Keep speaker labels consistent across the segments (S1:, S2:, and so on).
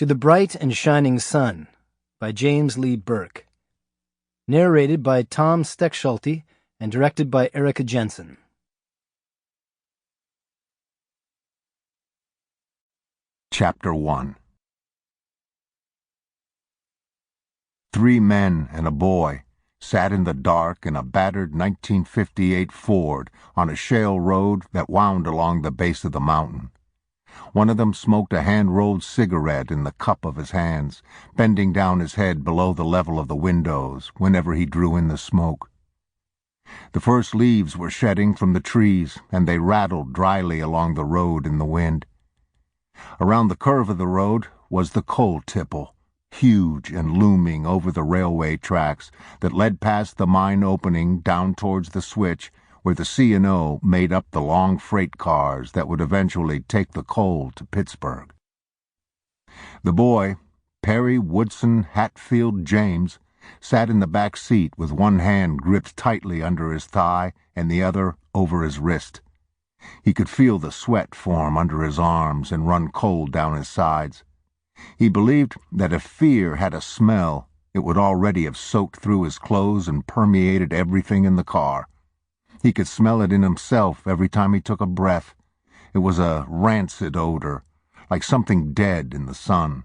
S1: To the Bright and Shining Sun by James Lee Burke. Narrated by Tom Stechschulte and directed by Erica Jensen.
S2: Chapter 1. 3 men and a boy sat in the dark in a battered 1958 Ford on a shale road that wound along the base of the mountain. One of them smoked a hand-rolled cigarette in the cup of his hands, bending down his head below the level of the windows whenever he drew in the smoke. The first leaves were shedding from the trees, and they rattled dryly along the road in the wind. Around the curve of the road was the coal tipple, huge and looming over the railway tracks that led past the mine opening down towards the switch where the C&O made up the long freight cars that would eventually take the coal to Pittsburgh. The boy, Perry Woodson Hatfield James, sat in the back seat with one hand gripped tightly under his thigh and the other over his wrist. He could feel the sweat form under his arms and run cold down his sides. He believed that if fear had a smell, it would already have soaked through his clothes and permeated everything in the car. He could smell it in himself every time he took a breath. It was a rancid odor, like something dead in the sun.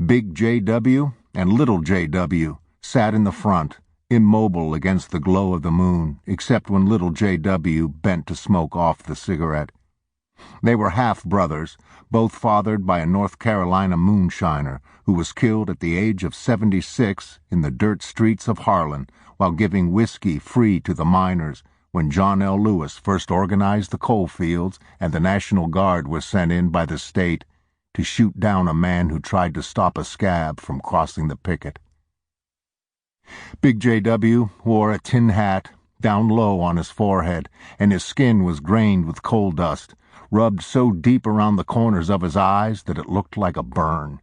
S2: Big J.W. and Little J.W. sat in the front, immobile against the glow of the moon, except when Little J.W. bent to smoke off the cigarette. They were half-brothers, both fathered by a North Carolina moonshiner who was killed at the age of 76 in the dirt streets of Harlan while giving whiskey free to the miners when John L. Lewis first organized the coal fields and the National Guard was sent in by the state to shoot down a man who tried to stop a scab from crossing the picket. Big J.W. wore a tin hat down low on his forehead, and his skin was grained with coal dust, rubbed so deep around the corners of his eyes that it looked like a burn.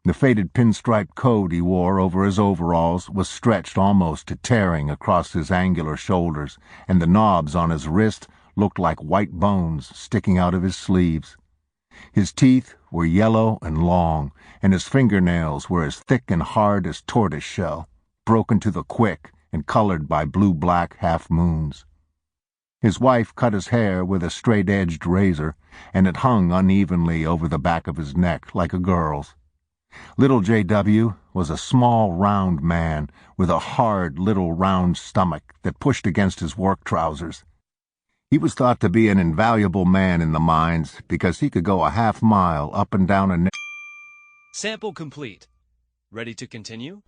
S2: The faded pinstripe coat he wore over his overalls was stretched almost to tearing across his angular shoulders, and the knobs on his wrist looked like white bones sticking out of his sleeves. His teeth were yellow and long, and his fingernails were as thick and hard as tortoiseshell, broken to the quick and colored by blue-black half-moons. His wife cut his hair with a straight-edged razor, and it hung unevenly over the back of his neck like a girl's. Little J.W. was a small, round man with a hard, little, round stomach that pushed against his work trousers. He was thought to be an invaluable man in the mines because he could go a half-mile up and down a
S3: Sample complete. Ready to continue?